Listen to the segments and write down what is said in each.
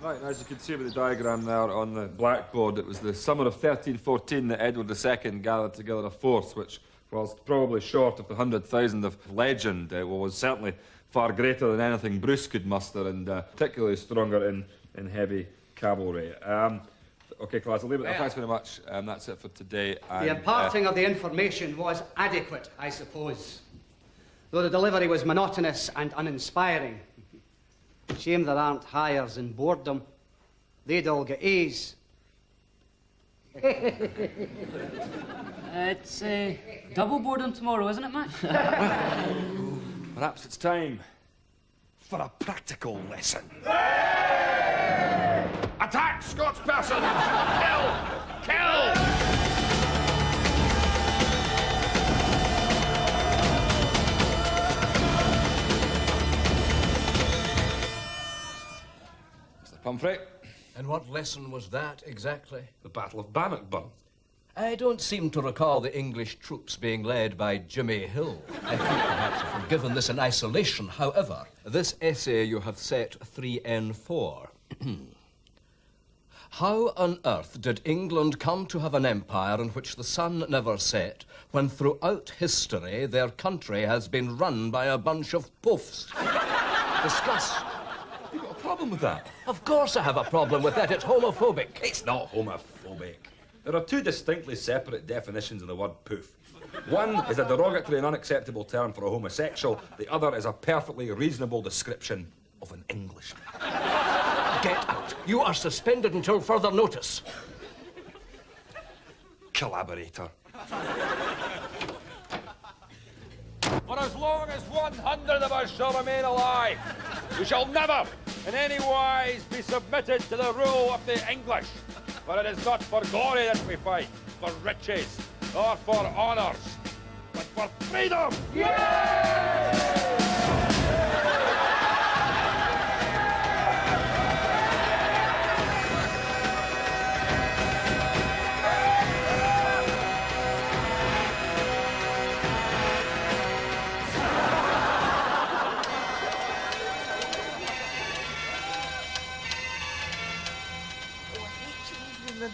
Right, as you can see with the diagram there on the blackboard, it was the summer of 1314 that Edward II gathered together a force which, whilst probably short of the 100,000 of legend, was certainly far greater than anything Bruce could muster, and particularly stronger in heavy cavalry. OK, class, I'll leave it there. Thanks very much. That's it for today. And, the imparting of the information was adequate, I suppose, though the delivery was monotonous and uninspiring. Shame there aren't hires in boredom. They'd all get A's. It's double boredom tomorrow, isn't it, Mac? Perhaps it's time for a practical lesson. Attack, Scots person! Kill! Kill! Pumphrey. And what lesson was that, exactly? The Battle of Bannockburn. I don't seem to recall the English troops being led by Jimmy Hill. I think perhaps I've given this in isolation. However, this essay you have set 3N4. How on earth did England come to have an empire in which the sun never set, when throughout history their country has been run by a bunch of puffs? Discuss. You've got a problem with that? Of course I have a problem with that. It's homophobic. It's not homophobic. There are two distinctly separate definitions of the word poof. One is a derogatory and unacceptable term for a homosexual. The other is a perfectly reasonable description of an Englishman. Get out. You are suspended until further notice. Collaborator. For as long as 100 of us shall remain alive, we shall never in any wise be submitted to the rule of the English. For it is not for glory that we fight, for riches, or for honours, but for freedom! Yeah!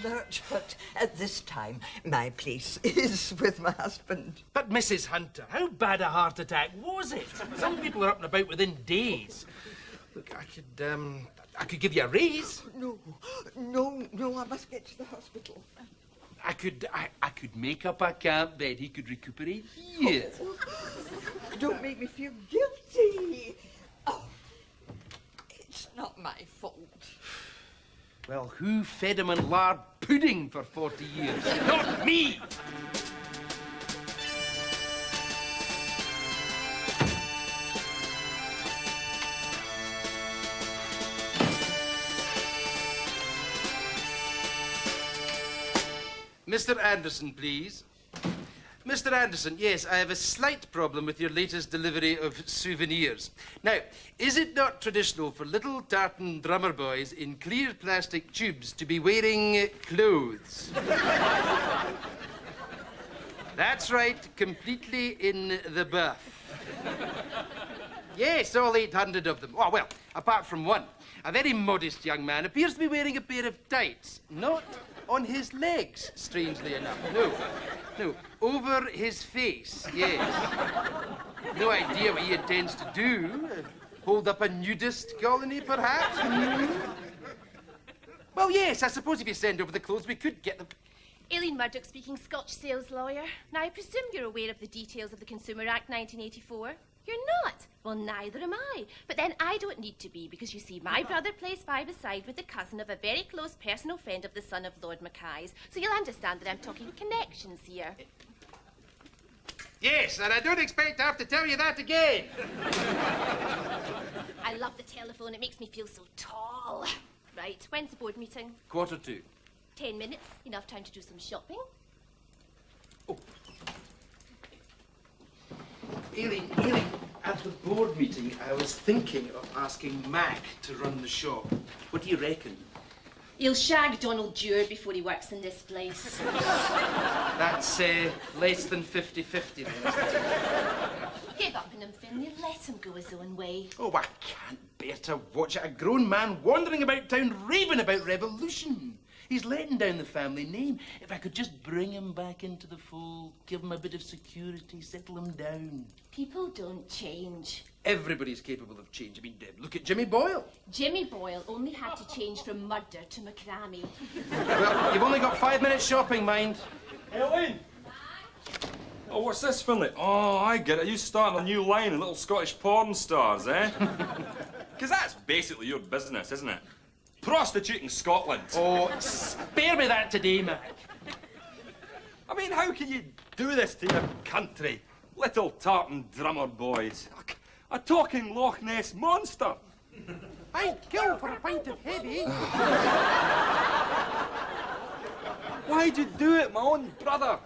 Lurch, but at this time, my place is with my husband. But, Mrs. Hunter, how bad a heart attack was it? Some people are up and about within days. Look, I could give you a raise. No, I must get to the hospital. I could make up a camp bed. He could recuperate here. Oh, don't make me feel guilty. Oh, it's not my fault. Well, who fed him on lard pudding for 40 years? Not me! Mr. Anderson, please. Mr. Anderson, yes, I have a slight problem with your latest delivery of souvenirs. Now, is it not traditional for little tartan drummer boys in clear plastic tubes to be wearing clothes? That's right, completely in the buff. Yes, all 800 of them. Oh, well, apart from one. A very modest young man appears to be wearing a pair of tights. Not on his legs, strangely enough. No, over his face, yes. No idea what he intends to do. Hold up a nudist colony, perhaps? Well, yes, I suppose if you send over the clothes, we could get them. Aileen Murdoch speaking, Scotch sales lawyer. Now, I presume you're aware of the details of the Consumer Act 1984? You're not? Well, neither am I. But then I don't need to be, because you see, my brother plays five-a-side with the cousin of a very close personal friend of the son of Lord Mackay's. So you'll understand that I'm talking connections here. Yes, and I don't expect to have to tell you that again. I love the telephone. It makes me feel so tall. Right, when's the board meeting? 1:45. 10 minutes. Enough time to do some shopping. Oh. Aileen, at the board meeting, I was thinking of asking Mac to run the shop. What do you reckon? He'll shag Donald Dewar before he works in this place. That's less than 50-50 then. Give up on him, Finlay. Let him go his own way. Oh, I can't better watch it. A grown man wandering about town raving about revolution. He's letting down the family name. If I could just bring him back into the fold, give him a bit of security, settle him down. People don't change. Everybody's capable of change. I mean, look at Jimmy Boyle. Jimmy Boyle only had to change from murder to macrame. Well, you've only got 5 minutes shopping, mind. Elaine! Oh, what's this, Finlay? Oh, I get it. You starting a new line of little Scottish porn stars, eh? Because that's basically your business, isn't it? Prostituting Scotland. Oh, spare me that today, Mac. I mean, how can you do this to your country? Little tartan drummer boys. A talking Loch Ness monster. I'd kill for a pint of heavy. Why'd you do it, my own brother?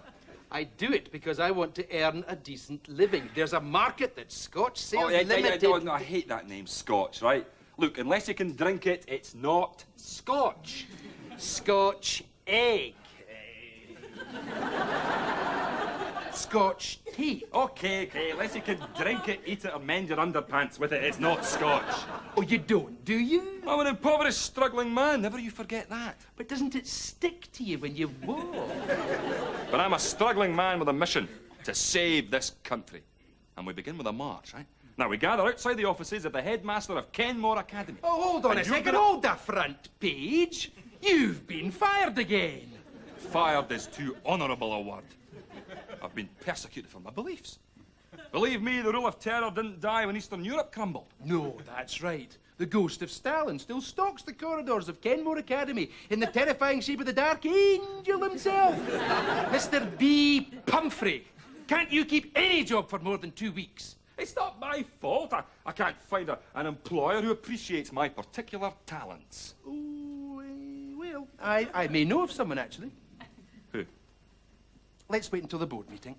I do it because I want to earn a decent living. There's a market that Scotch Sales Limited... No, I hate that name, Scotch, right? Look, unless you can drink it, it's not Scotch. Scotch egg. Scotch tea. Okay, unless you can drink it, eat it, or mend your underpants with it, it's not Scotch. Oh, you don't, do you? I'm an impoverished, struggling man. Never you forget that. But doesn't it stick to you when you walk? But I'm a struggling man with a mission to save this country. And we begin with a march, right? Now, we gather outside the offices of the headmaster of Kenmore Academy. Oh, hold on And a you're second. gonna- Hold the front page. You've been fired again. Fired is too honourable a word. I've been persecuted for my beliefs. Believe me, the rule of terror didn't die when Eastern Europe crumbled. No, that's right. The ghost of Stalin still stalks the corridors of Kenmore Academy in the terrifying shape of the Dark Angel himself. Mr. B. Pumphrey, can't you keep any job for more than 2 weeks? It's not my fault. I can't find an employer who appreciates my particular talents. Oh, well, I may know of someone, actually. Who? Let's wait until the board meeting.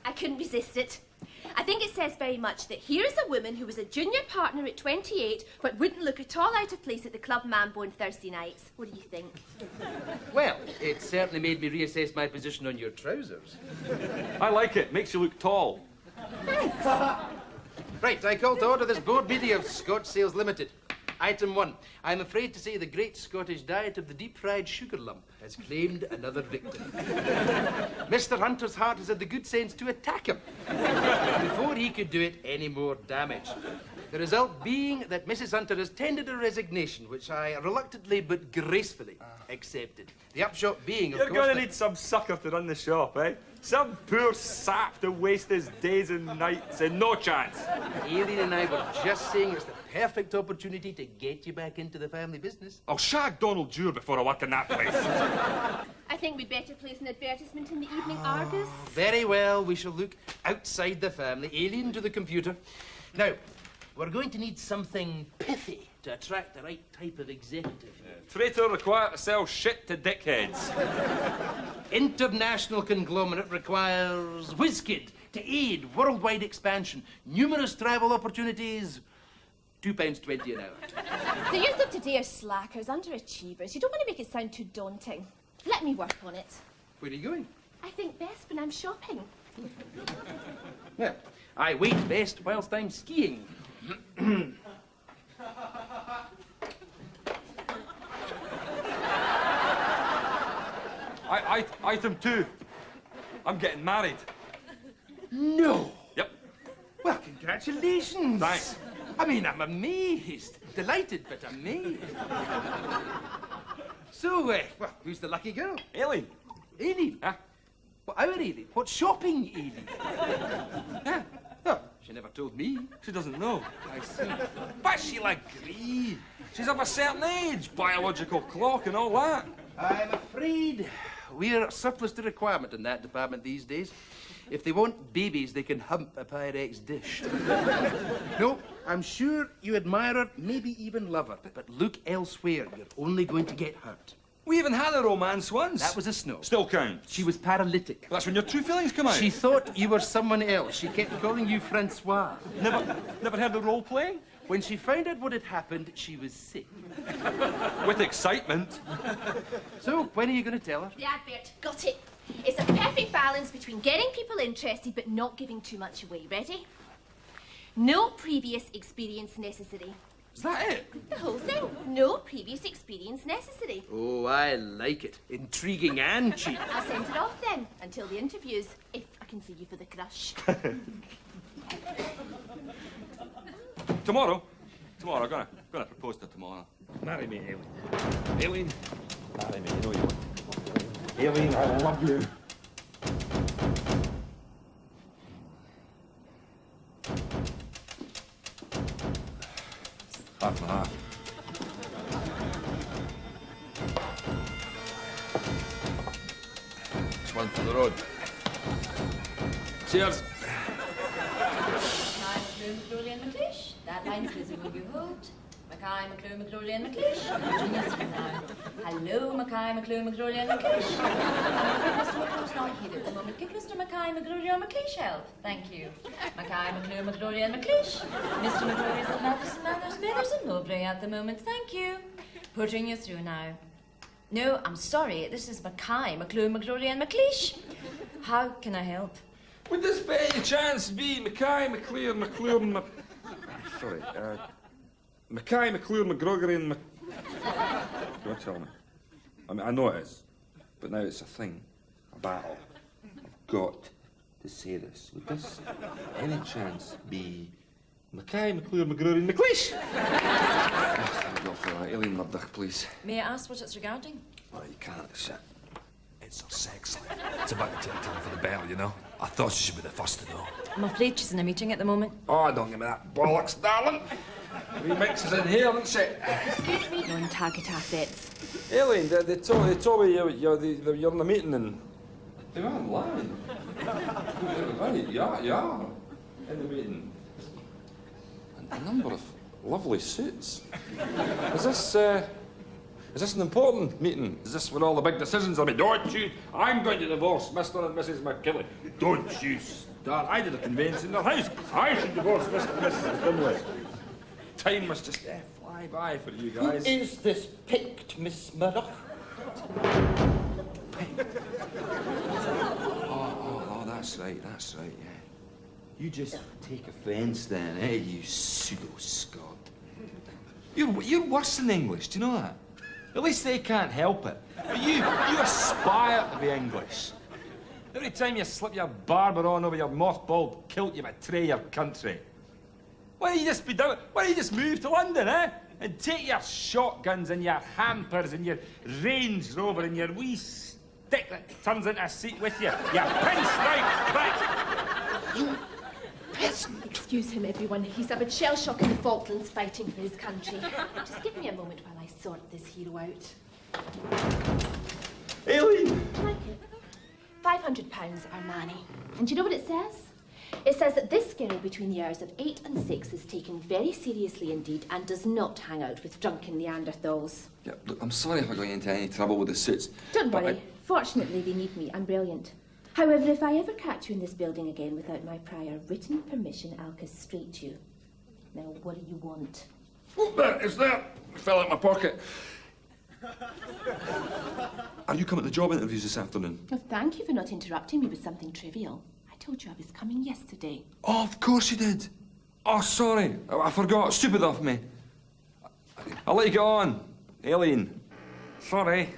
I couldn't resist it. I think it says very much that here is a woman who was a junior partner at 28 but wouldn't look at all out of place at the Club Mambo on Thursday nights. What do you think? Well, it certainly made me reassess my position on your trousers. I like it. Makes you look tall. Right, I call to order this board meeting of Scotch Sales Limited. Item 1. I'm afraid to say the great Scottish diet of the deep-fried sugar lump has claimed another victim. Mr. Hunter's heart has had the good sense to attack him before he could do it any more damage. The result being that Mrs. Hunter has tendered a resignation, which I reluctantly but gracefully accepted. The upshot being, of You're course... going to that- need some sucker to run the shop, eh? Some poor sap to waste his days and nights and no chance. Aileen and I were just saying it's the perfect opportunity to get you back into the family business. I'll shag Donald Dewar before I work in that place. I think we'd better place an advertisement in the Evening Argus. Very well, we shall look outside the family. Aileen to the computer. Now, we're going to need something pithy to attract the right type of executive. Traitor required to sell shit to dickheads. International conglomerate requires WizKid to aid worldwide expansion. Numerous travel opportunities. £2.20 an hour. The youth of today are slackers, underachievers. You don't want to make it sound too daunting. Let me work on it. Where are you going? I think best when I'm shopping. Well, I wait best whilst I'm skiing. Item 2. I'm getting married. No! Yep. Well, congratulations. Thanks. I mean, I'm amazed. Delighted, but amazed. So, well, who's the lucky girl? Aileen. Aileen? Huh? Well, our Aileen? What shopping Aileen? Huh? Oh, she never told me. She doesn't know. I see. But she'll agree. She's of a certain age, biological clock and all that. I'm afraid we're surplus to requirement in that department these days. If they want babies, they can hump a Pyrex dish. No, I'm sure you admire her, maybe even love her. But look elsewhere. You're only going to get hurt. We even had a romance once. That was a snow. Still counts. She was paralytic. That's when your true feelings come out. She thought you were someone else. She kept calling you Francois. Never heard of role playing? When she found out what had happened, she was sick. With excitement. So, when are you going to tell her? The advert. Got it. It's a perfect balance between getting people interested but not giving too much away. Ready? No previous experience necessary. Is that it? The whole thing. No previous experience necessary. Oh, I like it. Intriguing and cheap. I'll send it off then, until the interviews, if I can see you for the crush. Tomorrow? Tomorrow, I'm gonna propose to her tomorrow. Marry me, Aileen. Aileen, marry me, you know you want. Aileen, I love you. Half and half. It's one for the road. Cheers. That line's visible, you hold. Mackay, McClure, McCrory and McLeish. Genius now. Hello, Mackay, McClure, McCrory and McLeish. Mr. McClure's not here at the moment. Give Mr. Mackay, McCrory or McLeish help. Thank you. Mackay, McClure, McCrory and McLeish. Mr. McCrory is at Mathers, Feathers and Mowbray at the moment. Thank you. Putting you through now. No, I'm sorry. This is Mackay, McClure, McCrory and McLeish. How can I help? Would this by any chance be Mackay, McClear, McClure, Sorry, Mackay, McClure, McGrogery and Don't tell me. I mean, I know it is, but now it's a thing, a battle. I've got to say this. Would this, by any chance, be Mackay, McClure, McGrogery and McLeish? Thank God for that. Aileen Murdoch, please. May I ask what it's regarding? Oh, you can't, shit. It's her sex life. It's about to take time for the bell, you know? I thought she should be the first to know. I'm afraid she's in a meeting at the moment. Oh, don't give me that bollocks, darling. Remix is in here, isn't she? Excuse me. Non-target assets. Aileen, they told me you're in a meeting and... They weren't lying. Right, yeah. In the meeting. A number of lovely suits. Is this an important meeting? Is this where all the big decisions are made? Don't you? I'm going to divorce Mr. and Mrs. McKinley. Don't you start. I did a conveyance in their house. I should divorce Mr. and Mrs. McKinley. Time must just fly by for you guys. Who is this picked Miss Murdoch? Oh, that's right, yeah. You just take offence then, eh, you pseudo-scod. You're worse than English, do you know that? At least they can't help it. But you aspire to be English. Every time you slip your barber on over your mothballed kilt, you betray your country. Why don't you just move to London, eh? And take your shotguns and your hampers and your Range Rover and your wee stick that turns into a seat with you. You pinstripe prick! You peasant! Excuse him, everyone. He's had shell shock in the Falklands fighting for his country. Just give me a moment while I sort this hero out. Aileen! Like it. £500 Armani. And do you know what it says? It says that this girl between the hours of 8 and 6 is taken very seriously indeed and does not hang out with drunken Neanderthals. Yeah, look, I'm sorry if I got you into any trouble with the suits. Don't worry. Fortunately, they need me. I'm brilliant. However, if I ever catch you in this building again without my prior written permission, I'll castrate you. Now, what do you want? Oh, there, it's there. It fell out my pocket. Are you coming to job interviews this afternoon? Oh, thank you for not interrupting me with something trivial. I told you I was coming yesterday. Oh, of course you did. Oh, sorry. I forgot. Stupid of me. I'll let you get on, Aileen. Sorry.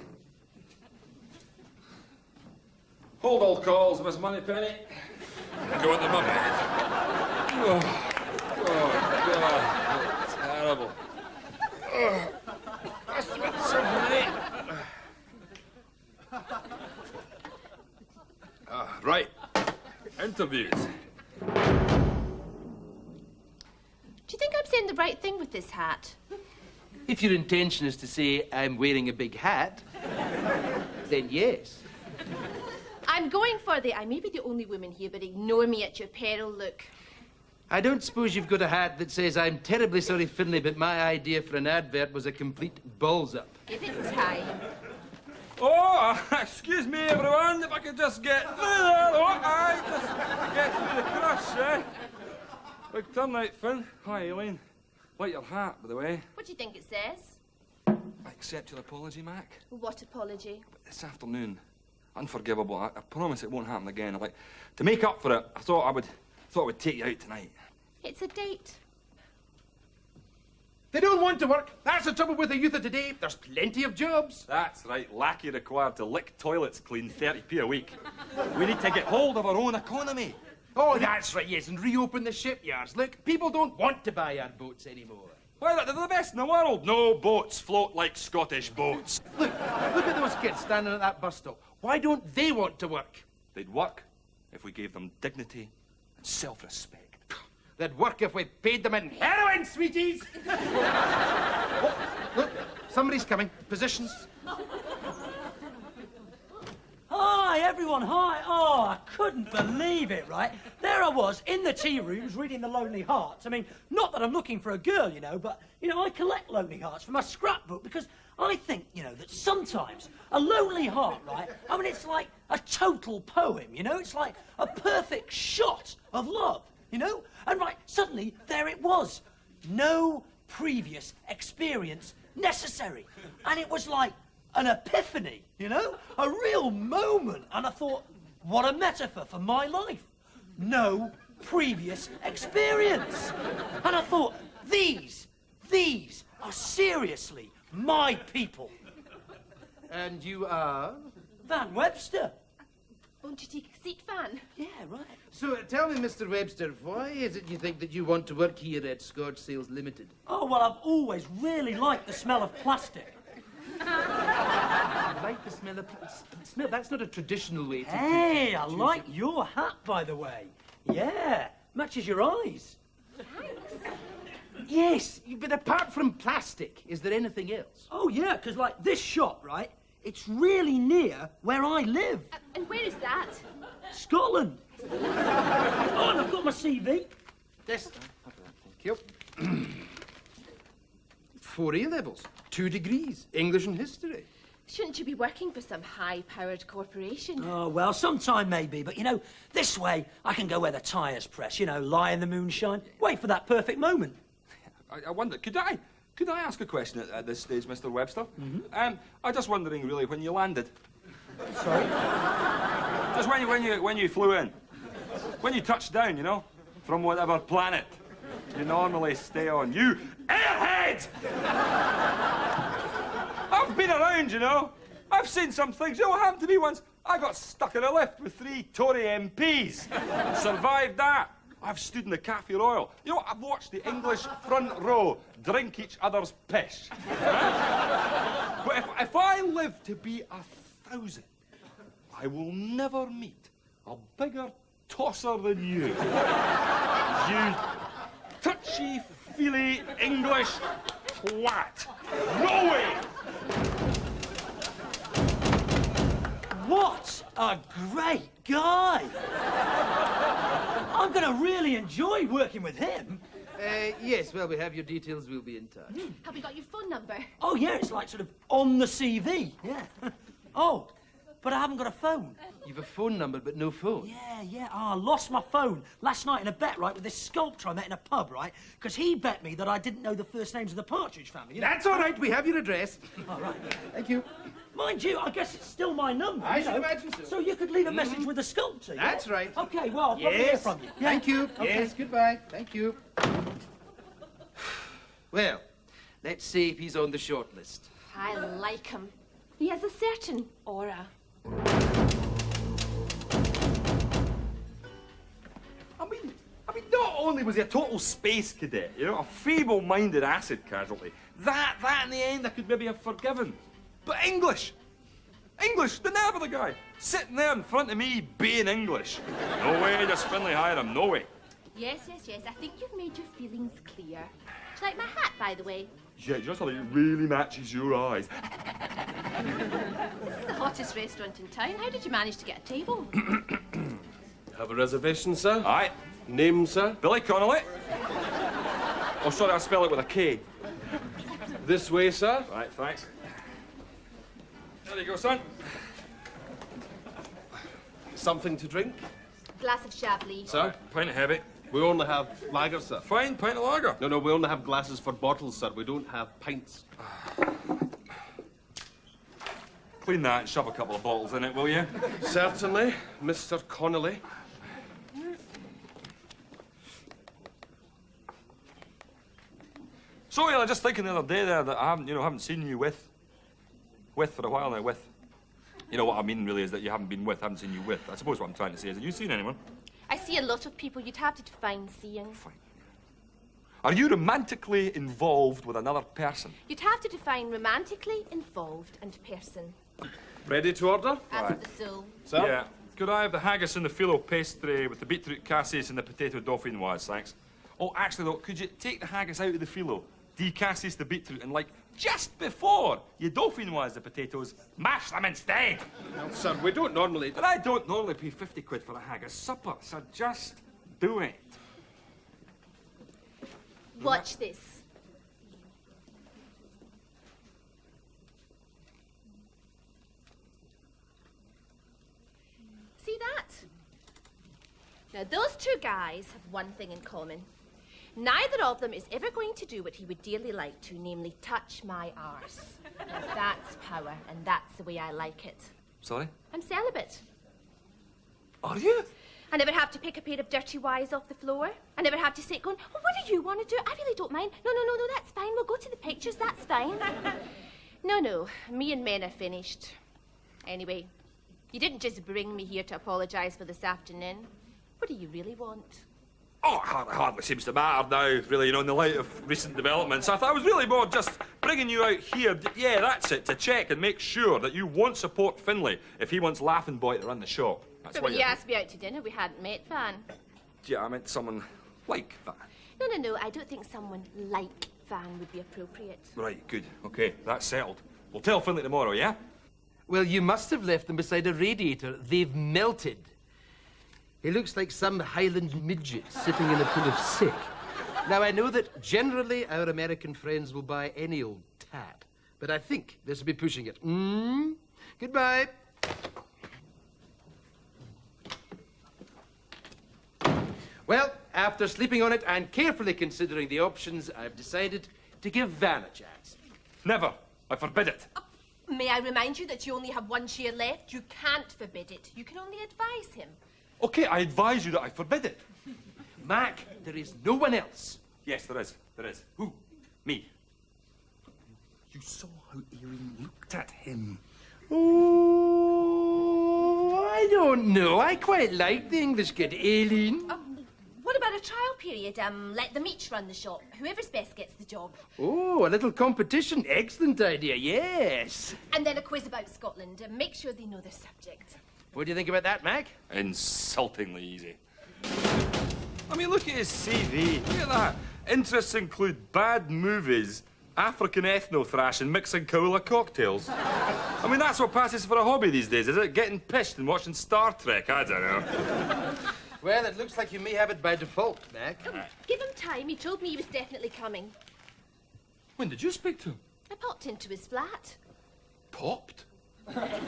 Hold all calls, Miss Moneypenny. Go into my bed. Oh, God. That's terrible. Oh, must have been something. Right. Interviews. Do you think I'm saying the right thing with this hat? If your intention is to say I'm wearing a big hat, then yes. I'm going for the I may be the only woman here, but ignore me at your peril look. I don't suppose you've got a hat that says, I'm terribly sorry, Finlay, but my idea for an advert was a complete balls-up. Give it time. Oh, excuse me, everyone, if I could just get through there. Oh, I just get through the crush, eh? Big turn night, Finn. Hi, Aileen. Like your hat, by the way. What do you think it says? I accept your apology, Mac. What apology? But this afternoon, unforgivable. I promise it won't happen again. Like, to make up for it, I thought I would take you out tonight. It's a date. They don't want to work. That's the trouble with the youth of today. There's plenty of jobs. That's right, lackey required to lick toilets clean 30p a week. We need to get hold of our own economy. Oh, that's right, yes, and reopen the shipyards. Look, people don't want to buy our boats anymore. Well, they're the best in the world. No boats float like Scottish boats. Look at those kids standing at that bus stop. Why don't they want to work? They'd work if we gave them dignity and self-respect. They'd work if we paid them in heroin, sweeties! Oh, look, somebody's coming. Positions. Hi, everyone, hi. Oh, I couldn't believe it, right? There I was, in the tea rooms, reading The Lonely Hearts. I mean, not that I'm looking for a girl, you know, but, you know, I collect Lonely Hearts for my scrapbook because I think, you know, that sometimes a lonely heart, right, I mean, it's like a total poem, you know? It's like a perfect shot of love, you know? And, right, suddenly, there it was. No previous experience necessary. And it was like an epiphany, you know? A real moment. And I thought, what a metaphor for my life. No previous experience. And I thought, these are seriously my people. And you are? Van Webster. Won't you take a seat, Van? Yeah, right. So, tell me, Mr. Webster, why is it you think that you want to work here at Scotch Sales Limited? Oh, well, I've always really liked the smell of plastic. I like the smell of smell. That's not a traditional way to... Hey, I like your hat, by the way. Yeah, matches your eyes. Thanks. Yes, but apart from plastic, is there anything else? Oh, yeah, because, like, this shop, right, it's really near where I live. And where is that? Scotland. Oh, and I've got my CV. Yes. Thank you. 4 A-levels, 2 degrees, English and history. Shouldn't you be working for some high-powered corporation? Oh, well, sometime maybe, but, you know, this way I can go where the tyres press, you know, lie in the moonshine, wait for that perfect moment. I wonder, could I ask a question at this stage, Mr. Webster? Mm-hmm. I'm just wondering, really, when you landed. Sorry? Just when you flew in. When you touched down, you know, from whatever planet you normally stay on. You airhead! I've been around, you know. I've seen some things. You know what happened to me once? I got stuck in a lift with 3 Tory MPs. Survived that. I've stood in the Cafe Royal. You know, I've watched the English front row drink each other's piss. Right? But if I live to be 1,000, I will never meet a bigger tosser than you. You touchy-feely English twat. No way! What a great guy! I'm going to really enjoy working with him. Yes, well, we have your details. We'll be in touch. Have we got your phone number? Oh, yeah, it's like sort of on the CV. Yeah. Oh, but I haven't got a phone. You've a phone number, but no phone. Yeah. Oh, I lost my phone last night in a bet, right, with this sculptor I met in a pub, right? Because he bet me that I didn't know the first names of the Partridge Family. You know? That's all right. We have your address. All right. Thank you. Mind you, I guess it's still my number. I you should know. imagine so. So you could leave a message with the sculptor, yeah? That's right. OK, well, I'll probably hear Yes. from you. Yeah? Thank you. Okay. Yes, goodbye. Thank you. Well, let's see if he's on the short list. I like him. He has a certain aura. I mean, not only was he a total space cadet, you know, a feeble-minded acid casualty, that in the end I could maybe have forgiven. But English, the nerve of the guy, sitting there in front of me being English. No way does Finlay hire him, no way. Yes. I think you've made your feelings clear. Do you like my hat, by the way? Yeah, just like it really matches your eyes. This is the hottest restaurant in town. How did you manage to get a table? Have a reservation, sir? Aye. Name, sir? Billy Connolly. Oh, sorry, I spell it with a K. This way, sir? Right, thanks. There you go, son. Something to drink? Glass of Chablis. Sir? Pint of heavy. We only have lager, sir. Fine, pint of lager. No, we only have glasses for bottles, sir. We don't have pints. Clean that and shove a couple of bottles in it, will you? Certainly, Mr. Connolly. So, I was just thinking the other day there that I haven't seen you with for a while now, with. You know what I mean, really, is that you haven't been with, I haven't seen you with. I suppose what I'm trying to say is, have you seen anyone? I see a lot of people. You'd have to define seeing. Fine. Are you romantically involved with another person? You'd have to define romantically involved and person. Ready to order? As of the soul. Sir? Yeah. Could I have the haggis and the phyllo pastry with the beetroot cassis and the potato dauphinoise, thanks? Oh, actually, though, could you take the haggis out of the phyllo, decassis the beetroot, and, like, just before you dauphinoise the potatoes, mash them instead? Well, sir, we don't normally... But I don't normally pay 50 quid for a haggis supper, so just do it. Watch this. See that? Now, those two guys have one thing in common. Neither of them is ever going to do what he would dearly like to, namely touch my arse. Now, that's power, and that's the way I like it. Sorry? I'm celibate. Are you? I never have to pick a pair of dirty Ys off the floor. I never have to sit going, oh, what do you want to do? I really don't mind. No, that's fine. We'll go to the pictures. That's fine. No. Me and men are finished. Anyway, you didn't just bring me here to apologise for this afternoon. What do you really want? Oh, it hardly seems to matter now, really, in the light of recent developments. I thought I was really more just bringing you out here, yeah, that's it, to check and make sure that you won't support Finlay if he wants Laughing Boy to run the shop. That's But why when you asked me out to dinner, we hadn't met, Van. Yeah, I meant someone like Van. No, I don't think someone like Van would be appropriate. Right, good. Okay, that's settled. We'll tell Finlay tomorrow, yeah? Well, you must have left them beside a radiator. They've melted. He looks like some Highland midget sitting in a pool of sick. Now, I know that generally our American friends will buy any old tap, but I think this will be pushing it. Goodbye. Well, after sleeping on it and carefully considering the options, I've decided to give Van a chance. Never. I forbid it. May I remind you that you only have one share left? You can't forbid it. You can only advise him. Okay, I advise you that I forbid it. Mac, there is no one else. Yes, there is. There is. Who? Me. You saw how Aileen looked at him. Oh, I don't know. I quite like the English kid, Aileen. What about a trial period? Let them each run the shop. Whoever's best gets the job. Oh, a little competition. Excellent idea, yes. And then a quiz about Scotland. Make sure they know their subject. What do you think about that, Mac? Insultingly easy. I mean, look at his CV. Look at that. Interests include bad movies, African ethno-thrash, and mixing Kaula cocktails. I mean, that's what passes for a hobby these days, is it? Getting pissed and watching Star Trek? I don't know. Well, it looks like you may have it by default, Mac. Give him time. He told me he was definitely coming. When did you speak to him? I popped into his flat. Popped? Popped?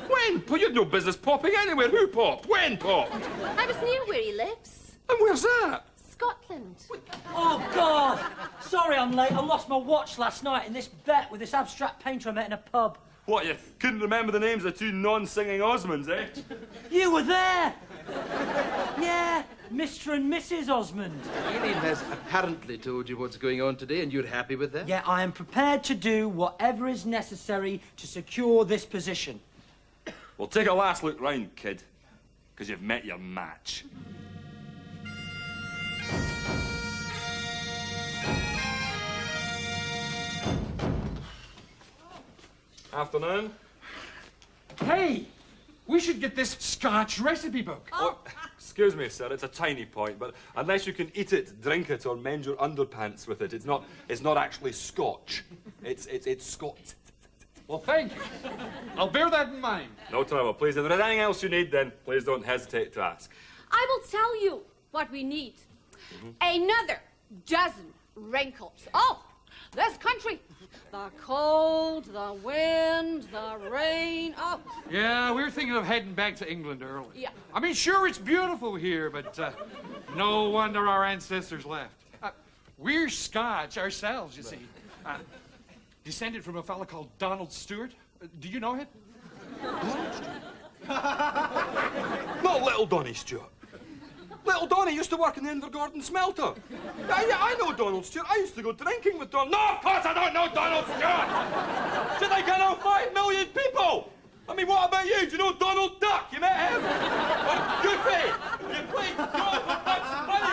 When? Well, you'd no business popping anywhere. Who popped? When popped? I was near where he lives. And where's that? Scotland. Oh, God! Sorry I'm late. I lost my watch last night in this bet with this abstract painter I met in a pub. What, you couldn't remember the names of the two non-singing Osmonds, eh? You were there! Yeah, Mr. and Mrs. Osmond. Aileen has apparently told you what's going on today, and you're happy with that? Yeah, I am prepared to do whatever is necessary to secure this position. Well, take a last look round, kid, because you've met your match. Afternoon. Hey, we should get this Scotch recipe book. Oh, excuse me, sir, it's a tiny point, but unless you can eat it, drink it, or mend your underpants with it, it's not actually Scotch. It's Scotch. Well, thank you. I'll bear that in mind. No trouble, please. If there is anything else you need, then please don't hesitate to ask. I will tell you what we need. Another dozen wrinkles. Oh, This country. The cold, the wind, the rain. Oh. Yeah, we're thinking of heading back to England early. Yeah. I mean, sure, it's beautiful here, but no wonder our ancestors left. We're Scotch ourselves, you see. Descended from a fella called Donald Stewart. Do you know him? Donald Stewart? Not little Donny Stewart. Little Donny used to work in the Invergordon smelter. Yeah, I know Donald Stewart. I used to go drinking with Donald. No, of course I don't know Donald Stewart! Did I get out 5 million people? I mean, what about you? Do you know Donald Duck? You met him? Or Goofy? You played golf with Bugs Bunny?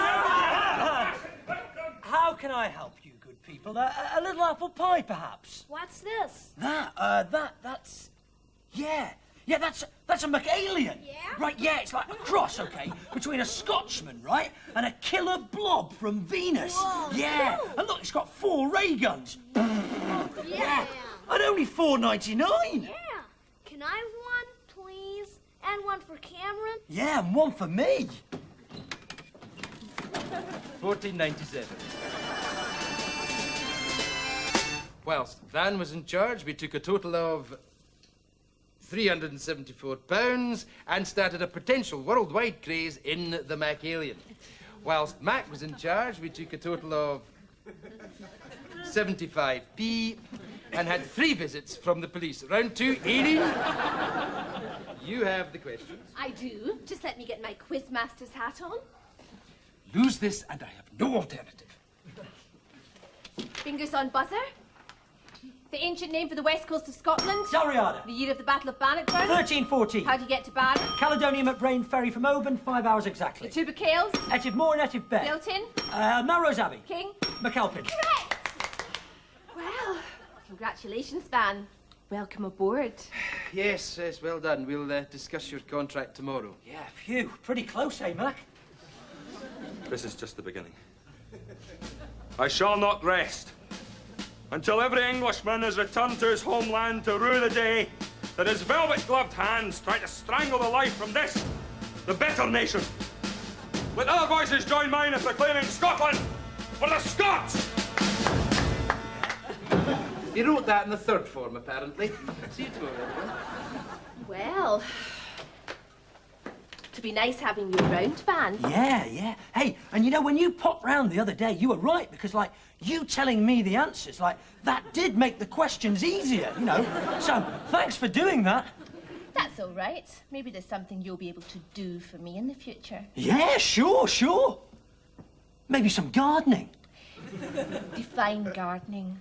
How can I help you, good people? A little apple pie, perhaps? What's this? That's... Yeah, that's a McAlien. Yeah? Right, yeah, it's like a cross, okay, between a Scotsman, right, and a killer blob from Venus. Whoa, yeah, cool. and look, it's got 4 ray guns. Yeah. And only $4.99. Yeah. Can I have one, please? And one for Cameron? Yeah, and one for me. $14.97. Whilst Van was in charge, we took a total of £374 and started a potential worldwide craze in the McAlien. Whilst Mac was in charge, we took a total of 75p and had 3 visits from the police. Round 2, Edie. You have the questions. I do. Just let me get my quizmaster's hat on. Lose this and I have no alternative. Fingers on buzzer. The ancient name for the west coast of Scotland. Dalriada. The year of the Battle of Bannockburn. 1314. How do you get to Barrow? Caledonian McBrain ferry from Oban, 5 hours exactly. The Tuba Kales. Etive Moor and Etive Bear. Milton. Melrose Abbey. King. McAlpin. Correct. Well, congratulations, Van. Welcome aboard. Yes, well done. We'll discuss your contract tomorrow. Yeah, phew. Pretty close, eh, Mac? This is just the beginning. I shall not rest until every Englishman is returned to his homeland to rue the day that his velvet-gloved hands try to strangle the life from this, the better nation. Let other voices join mine in proclaiming Scotland for the Scots! He wrote that in the 3rd form, apparently. See you tomorrow, everyone. Well, to be nice having you around, Van. Yeah. Hey, and you know, when you popped round the other day, you were right, because, like, you telling me the answers, like, that did make the questions easier, you know? So, thanks for doing that. That's all right. Maybe there's something you'll be able to do for me in the future. Yeah, sure. Maybe some gardening. Define gardening.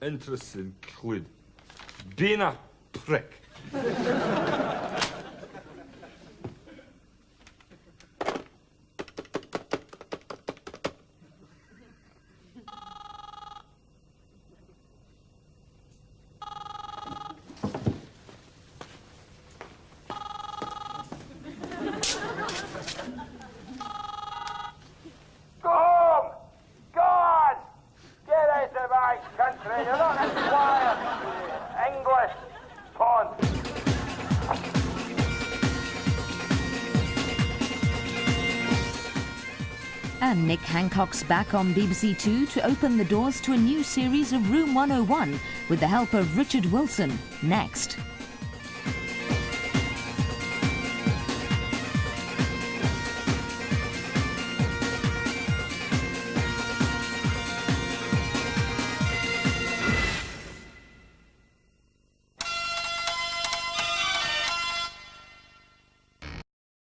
Interests include being a prick. You're not required. English. Pond. And Nick Hancock's back on BBC Two to open the doors to a new series of Room 101 with the help of Richard Wilson. Next.